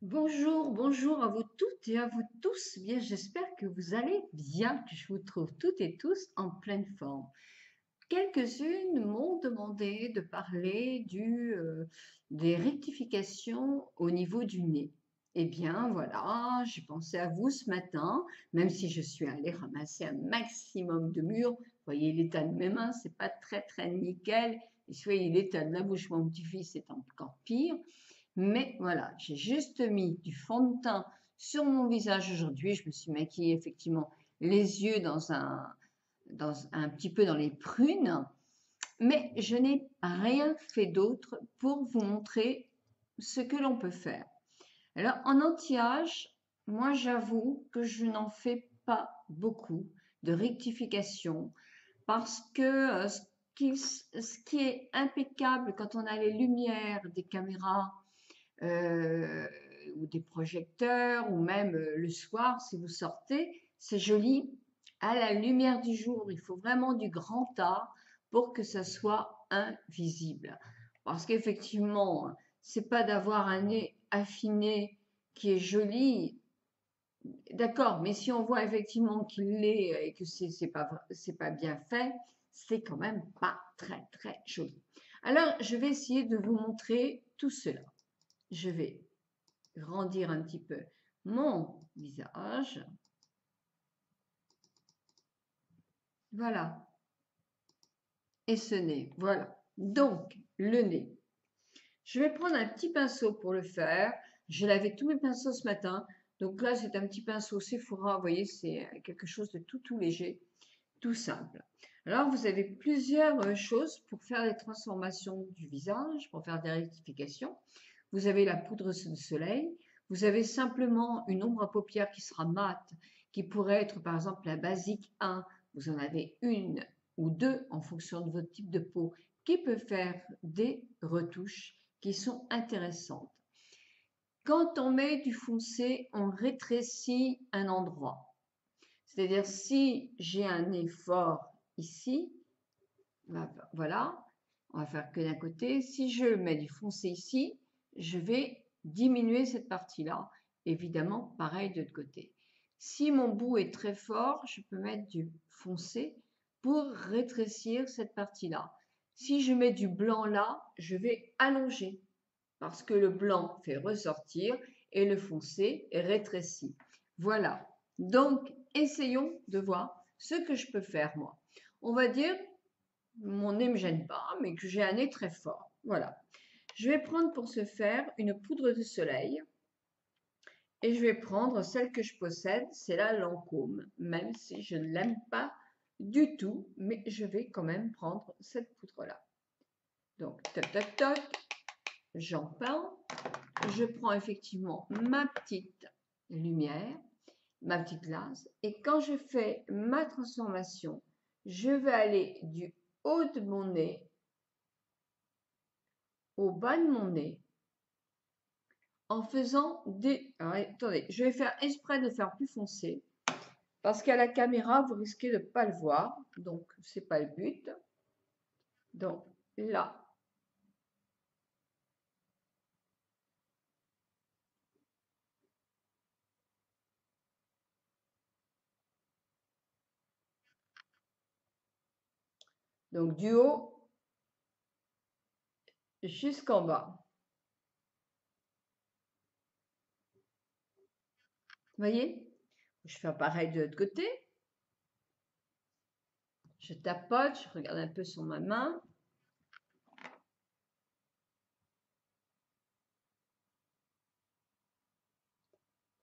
Bonjour, bonjour à vous toutes et à vous tous. Bien, j'espère que vous allez bien, que je vous trouve toutes et tous en pleine forme. Quelques-unes m'ont demandé de parler des rectifications au niveau du nez. Eh bien, voilà, j'ai pensé à vous ce matin, même si je suis allée ramasser un maximum de murs. Vous voyez l'état de mes mains, c'est pas très nickel. Et si vous voyez l'état de la bouche de mon petit-fils, c'est encore pire. Mais voilà, j'ai juste mis du fond de teint sur mon visage aujourd'hui. Je me suis maquillée effectivement les yeux dans un petit peu dans les prunes. Mais je n'ai rien fait d'autre pour vous montrer ce que l'on peut faire. Alors, en anti-âge, moi j'avoue que je n'en fais pas beaucoup de rectification parce que ce qui est impeccable quand on a les lumières des caméras euh, ou des projecteurs, ou même le soir, si vous sortez, c'est joli à la lumière du jour. Il faut vraiment du grand art pour que ça soit invisible. Parce qu'effectivement, c'est pas d'avoir un nez affiné qui est joli, d'accord, mais si on voit effectivement qu'il l'est et que c'est pas bien fait, c'est quand même pas très joli. Alors, je vais essayer de vous montrer tout cela. Je vais grandir un petit peu mon visage. Voilà. Et ce nez. Voilà. Donc, le nez. Je vais prendre un petit pinceau pour le faire. Je lavais tous mes pinceaux ce matin. Donc là, c'est un petit pinceau Sephora. Vous voyez, c'est quelque chose de tout léger, tout simple. Alors, vous avez plusieurs choses pour faire les transformations du visage, pour faire des rectifications. Vous avez la poudre de soleil. Vous avez simplement une ombre à paupières qui sera mate, qui pourrait être par exemple la basique 1. Vous en avez une ou deux en fonction de votre type de peau qui peut faire des retouches qui sont intéressantes. Quand on met du foncé, on rétrécit un endroit. C'est-à-dire si j'ai un nez fort ici, voilà, on va faire que d'un côté. Si je mets du foncé ici, je vais diminuer cette partie-là. Évidemment, pareil de l'autre côté. Si mon bout est très fort, je peux mettre du foncé pour rétrécir cette partie-là. Si je mets du blanc là, je vais allonger parce que le blanc fait ressortir et le foncé rétrécit. Voilà. Donc, essayons de voir ce que je peux faire moi. On va dire mon nez ne me gêne pas, mais que j'ai un nez très fort. Voilà. Je vais prendre pour ce faire une poudre de soleil et je vais prendre celle que je possède, c'est la Lancôme, même si je ne l'aime pas du tout, mais je vais quand même prendre cette poudre-là. Donc, toc, j'en peins. Je prends effectivement ma petite lumière, ma petite glace, et quand je fais ma transformation, je vais aller du haut de mon nez au bas de mon nez en faisant des... Alors, attendez, je vais faire exprès de faire plus foncé parce qu'à la caméra, vous risquez de ne pas le voir. Donc, ce n'est pas le but. Donc, là. Donc, du haut jusqu'en bas. Vous voyez? Je fais pareil de l'autre côté. Je tapote, je regarde un peu sur ma main.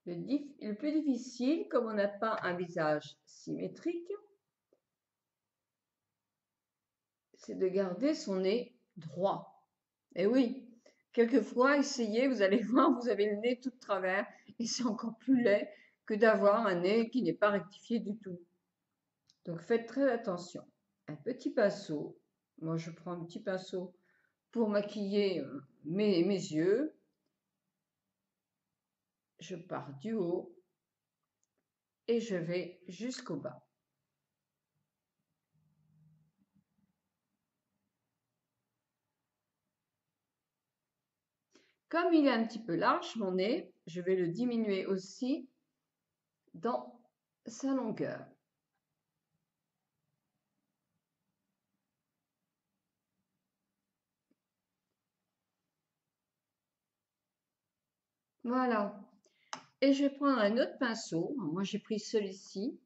Le plus difficile, comme on n'a pas un visage symétrique, c'est de garder son nez droit. Et oui, quelquefois, essayez, vous allez voir, vous avez le nez tout de travers et c'est encore plus laid que d'avoir un nez qui n'est pas rectifié du tout. Donc faites très attention. Un petit pinceau, moi je prends un petit pinceau pour maquiller mes yeux. Je pars du haut et je vais jusqu'au bas. Comme il est un petit peu large, mon nez, je vais le diminuer aussi dans sa longueur. Voilà. Et je vais prendre un autre pinceau. Moi, j'ai pris celui-ci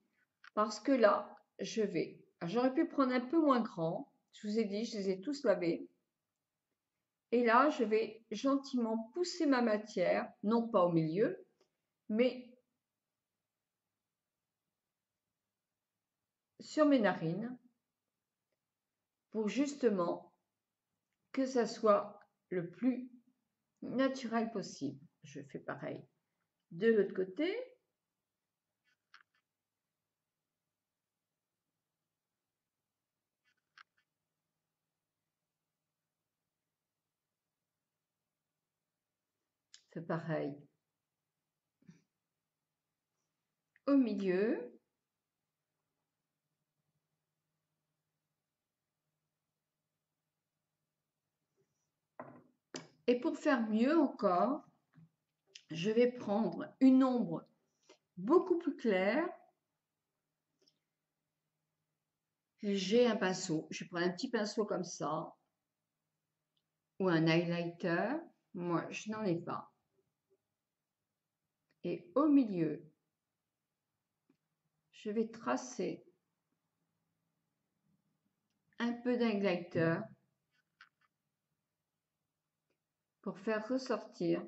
parce que là, j'aurais pu prendre un peu moins grand. Je vous ai dit, je les ai tous lavés. Et là, je vais gentiment pousser ma matière, non pas au milieu, mais sur mes narines pour justement que ça soit le plus naturel possible. Je fais pareil de l'autre côté. C'est pareil au milieu. Et pour faire mieux encore, je vais prendre une ombre beaucoup plus claire. J'ai un pinceau, je prends un petit pinceau comme ça, ou un highlighter. Moi, je n'en ai pas. Et au milieu, je vais tracer un peu d'highlighter pour faire ressortir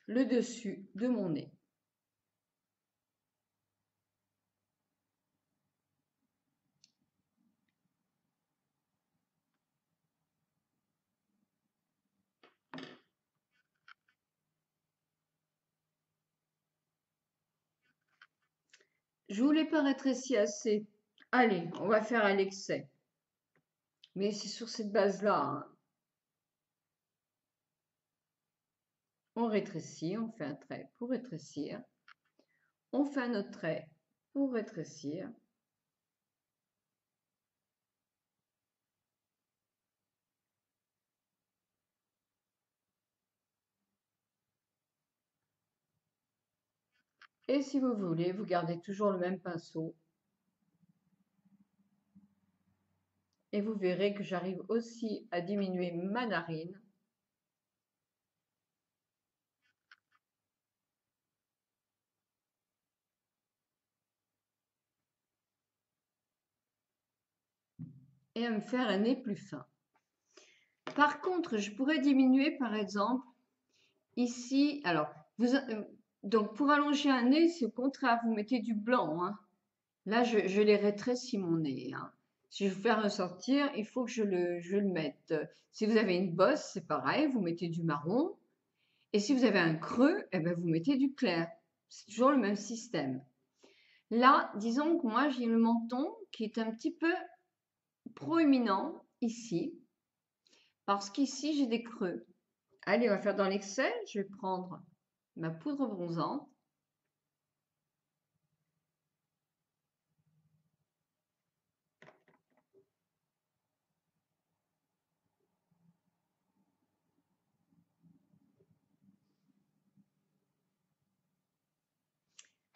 le dessus de mon nez. Je voulais pas rétrécir assez. Allez, on va faire à l'excès. Mais c'est sur cette base-là, hein. On rétrécit, on fait un trait pour rétrécir. On fait un autre trait pour rétrécir. Et si vous voulez, vous gardez toujours le même pinceau. Et vous verrez que j'arrive aussi à diminuer ma narine. Et à me faire un nez plus fin. Par contre, je pourrais diminuer, par exemple, ici. Alors, donc pour allonger un nez, c'est au contraire, vous mettez du blanc, hein. Là, je l'ai rétréci mon nez, hein. Si je veux faire ressortir, il faut que je le mette. Si vous avez une bosse, c'est pareil, vous mettez du marron. Et si vous avez un creux, eh ben, vous mettez du clair. C'est toujours le même système. Là, disons que moi, j'ai le menton qui est un petit peu proéminent ici, parce qu'ici, j'ai des creux. Allez, on va faire dans l'excès. Je vais prendre ma poudre bronzante.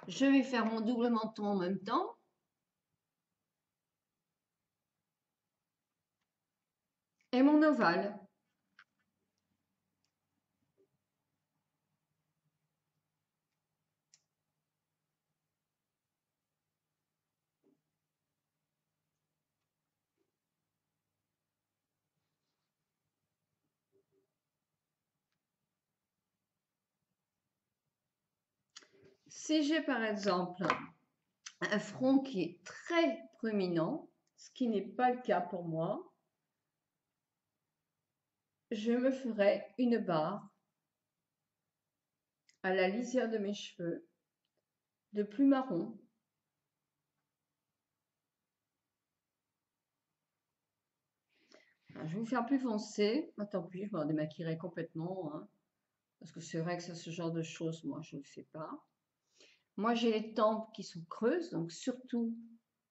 Je vais faire mon double menton en même temps. Et mon ovale. Si j'ai par exemple un front qui est très proéminent, ce qui n'est pas le cas pour moi, je me ferai une barre à la lisière de mes cheveux de plus marron. Alors, je vais vous faire plus foncé. Tant pis, je m'en démaquillerai complètement, hein, parce que c'est vrai que c'est ce genre de choses, moi, je ne le fais pas. Moi, j'ai les tempes qui sont creuses, donc surtout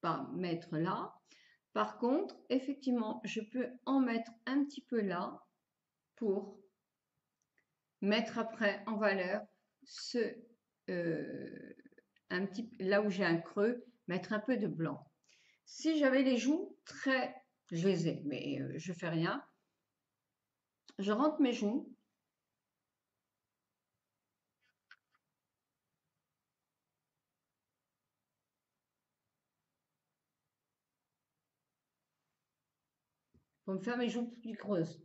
pas mettre là. Par contre, effectivement, je peux en mettre un petit peu là pour mettre après en valeur ce, là où j'ai un creux, mettre un peu de blanc. Si j'avais les joues très, je les ai, mais je fais rien. Je rentre mes joues. Pour me faire mes joues plus creuses.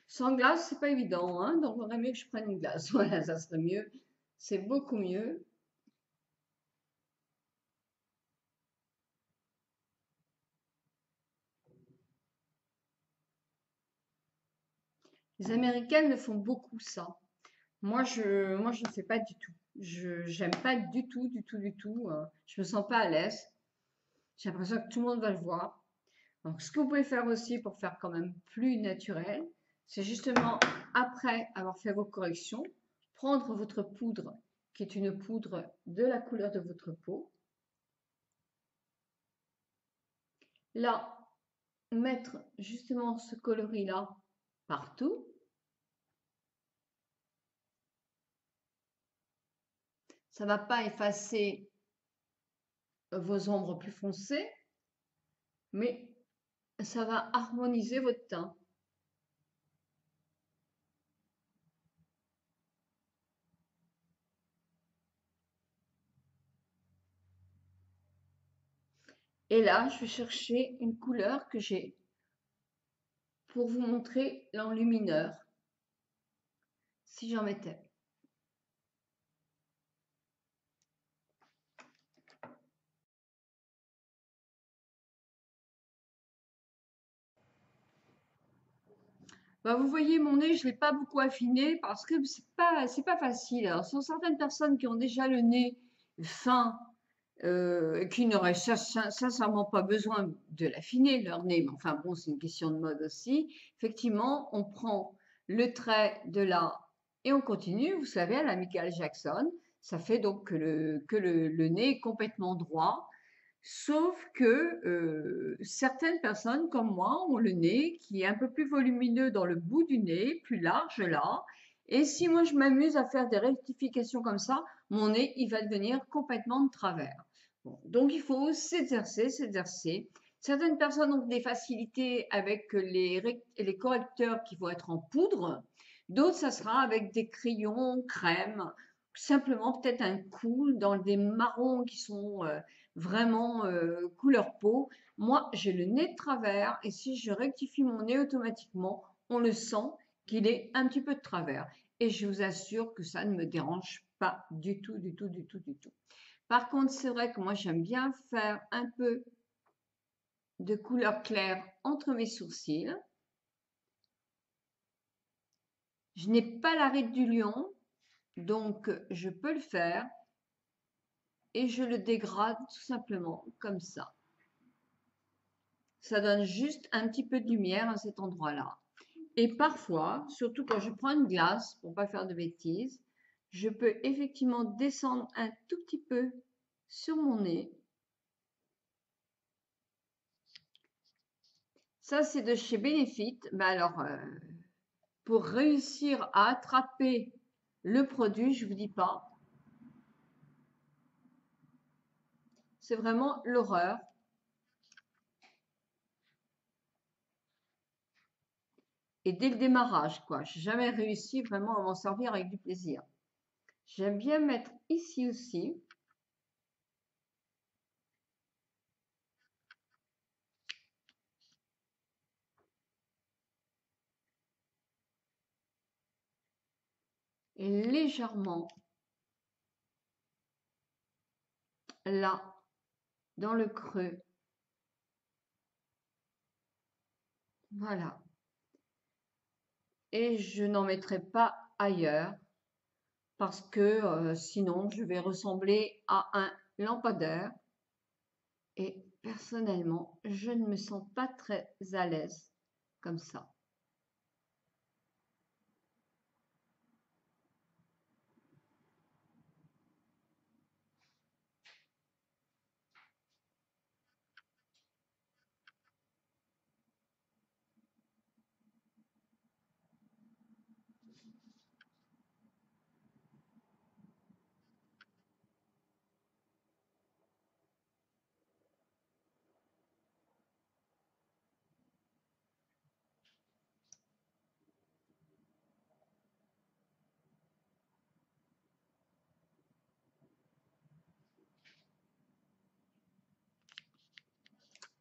Sans glace, c'est pas évident, hein, donc j'aurais mieux que je prenne une glace. Voilà, ça serait mieux. C'est beaucoup mieux. Les Américaines ne font beaucoup ça. Moi, je ne fais pas du tout. Je j'aime pas du tout, du tout, du tout. Je me sens pas à l'aise. J'ai l'impression que tout le monde va le voir. Donc, ce que vous pouvez faire aussi pour faire quand même plus naturel, c'est justement après avoir fait vos corrections, prendre votre poudre, qui est une poudre de la couleur de votre peau. Là, mettre justement ce coloris-là partout. Ça ne va pas effacer vos ombres plus foncées, mais ça va harmoniser votre teint. Et là, je vais chercher une couleur que j'ai pour vous montrer l'enlumineur, si j'en mettais. Bah, vous voyez, mon nez, je ne l'ai pas beaucoup affiné parce que c'est pas facile. Alors, sur certaines personnes qui ont déjà le nez fin, qui n'auraient sincèrement pas besoin de l'affiner, leur nez, mais enfin bon, c'est une question de mode aussi. Effectivement, on prend le trait de là et on continue, vous savez, à la Michael Jackson. Ça fait donc que le nez est complètement droit. Sauf que certaines personnes comme moi ont le nez qui est un peu plus volumineux dans le bout du nez, plus large là. Et si moi je m'amuse à faire des rectifications comme ça, mon nez il va devenir complètement de travers. Bon, donc il faut s'exercer, s'exercer. Certaines personnes ont des facilités avec les correcteurs qui vont être en poudre. D'autres, ça sera avec des crayons, crème, simplement peut-être un coup dans des marrons qui sont vraiment couleur peau. Moi, j'ai le nez de travers et si je rectifie mon nez automatiquement, on le sent qu'il est un petit peu de travers. Et je vous assure que ça ne me dérange pas du tout, du tout, du tout, du tout. Par contre, c'est vrai que moi, j'aime bien faire un peu de couleur claire entre mes sourcils. Je n'ai pas la ride du lion, donc je peux le faire et je le dégrade tout simplement comme ça. Ça donne juste un petit peu de lumière à cet endroit-là. Et parfois, surtout quand je prends une glace, pour pas faire de bêtises, je peux effectivement descendre un tout petit peu sur mon nez. Ça, c'est de chez Benefit. Mais alors, pour réussir à attraper le produit, je vous dis pas, c'est vraiment l'horreur. Et dès le démarrage, quoi. J'ai jamais réussi vraiment à m'en servir avec du plaisir. J'aime bien mettre ici aussi. Et légèrement là, dans le creux. Voilà. Et je n'en mettrai pas ailleurs parce que sinon je vais ressembler à un lampadaire et personnellement je ne me sens pas très à l'aise comme ça.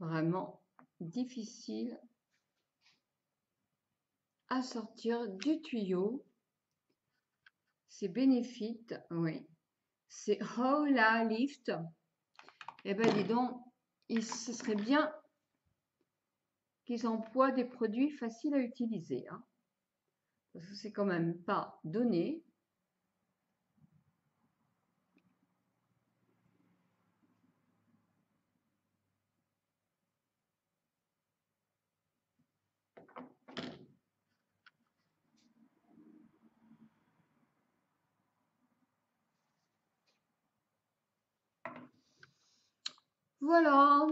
vraiment difficile à sortir du tuyau. C'est Benefit, oui. C'est Hola Lift. Eh ben dis donc, ce serait bien qu'ils emploient des produits faciles à utiliser, hein, parce que c'est quand même pas donné. Voilà,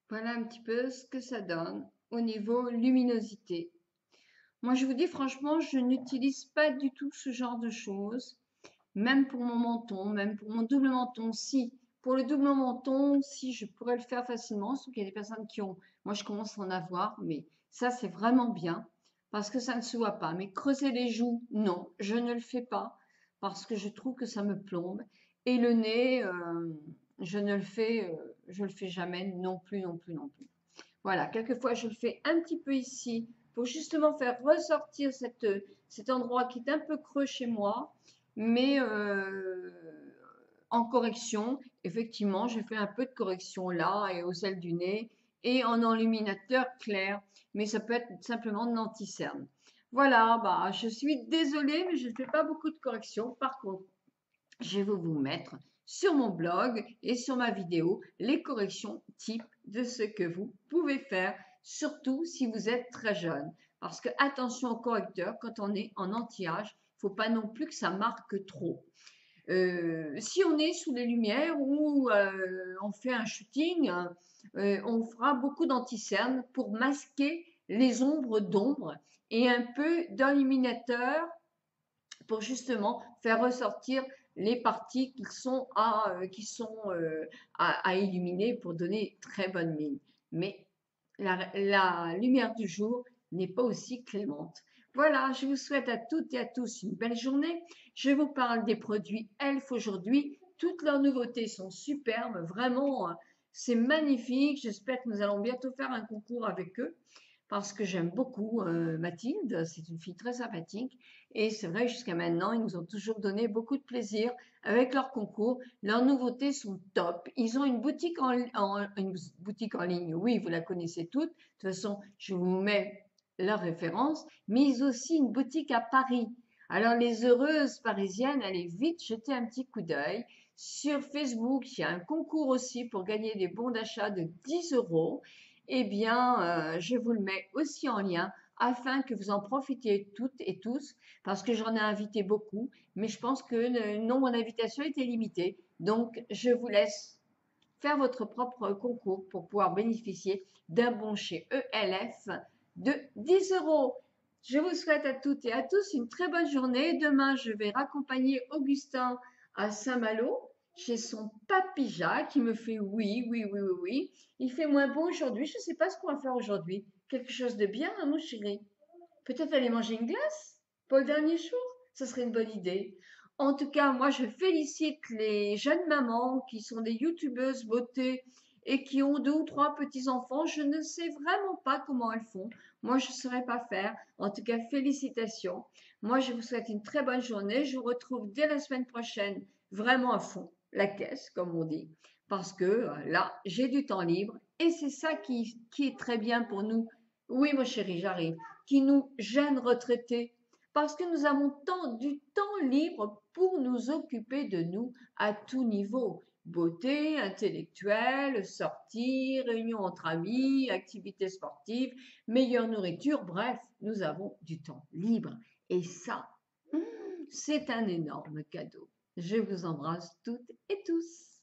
voilà un petit peu ce que ça donne au niveau luminosité. Moi, je vous dis franchement, je n'utilise pas du tout ce genre de choses, même pour mon menton, même pour mon double menton. Si, pour le double menton, si je pourrais le faire facilement, sauf qu'il y a des personnes qui ont, moi je commence à en avoir, mais ça c'est vraiment bien parce que ça ne se voit pas. Mais creuser les joues, non, je ne le fais pas parce que je trouve que ça me plombe. Et le nez, je le fais jamais non plus, non plus, non plus. Voilà, quelquefois je le fais un petit peu ici pour justement faire ressortir cet endroit qui est un peu creux chez moi, mais en correction, effectivement, je fais un peu de correction là et aux ailes du nez et en enluminateur clair, mais ça peut être simplement de l'anti-cerne. Voilà, bah, je suis désolée, mais je ne fais pas beaucoup de corrections. Par contre, je vais vous mettre sur mon blog et sur ma vidéo les corrections types de ce que vous pouvez faire, surtout si vous êtes très jeune. Parce que attention au correcteur, quand on est en anti-âge, il ne faut pas non plus que ça marque trop. Si on est sous les lumières ou on fait un shooting, on fera beaucoup d'anti-cerne pour masquer les ombres d'ombre et un peu d'illuminateur pour justement faire ressortir les parties à illuminer pour donner très bonne mine. Mais la lumière du jour n'est pas aussi clémente. Voilà, je vous souhaite à toutes et à tous une belle journée. Je vous parle des produits Elf aujourd'hui. Toutes leurs nouveautés sont superbes, vraiment, c'est magnifique. J'espère que nous allons bientôt faire un concours avec eux parce que j'aime beaucoup Mathilde, c'est une fille très sympathique et c'est vrai jusqu'à maintenant ils nous ont toujours donné beaucoup de plaisir avec leurs concours. Leurs nouveautés sont top. Ils ont une boutique en ligne, oui vous la connaissez toutes. De toute façon je vous mets leur référence, mais ils ont aussi une boutique à Paris. Alors les heureuses parisiennes, allez vite jeter un petit coup d'œil. Sur Facebook, il y a un concours aussi pour gagner des bons d'achat de 10 euros. Eh bien, je vous le mets aussi en lien afin que vous en profitiez toutes et tous, parce que j'en ai invité beaucoup, mais je pense que le nombre d'invitations était limité. Donc, je vous laisse faire votre propre concours pour pouvoir bénéficier d'un bon chez ELF de 10 euros. Je vous souhaite à toutes et à tous une très bonne journée. Demain, je vais raccompagner Augustin à Saint-Malo chez son papy Jacques qui me fait oui, oui, oui, oui, oui. Il fait moins beau aujourd'hui. Je ne sais pas ce qu'on va faire aujourd'hui. Quelque chose de bien, hein, mon chéri. Peut-être aller manger une glace pour le dernier jour. Ce serait une bonne idée. En tout cas, moi, je félicite les jeunes mamans qui sont des youtubeuses beauté et qui ont 2 ou 3 petits-enfants. Je ne sais vraiment pas comment elles font. Moi, je ne saurais pas faire. En tout cas, félicitations. Moi, je vous souhaite une très bonne journée. Je vous retrouve dès la semaine prochaine, vraiment à fond, la caisse, comme on dit, parce que là, j'ai du temps libre et c'est ça qui est très bien pour nous. Oui, mon chéri, j'arrive. Qui nous jeunes retraités parce que nous avons du temps libre pour nous occuper de nous à tout niveau. Beauté, intellectuelle, sortie, réunion entre amis, activités sportives, meilleure nourriture, bref, nous avons du temps libre. Et ça, c'est un énorme cadeau. Je vous embrasse toutes et tous.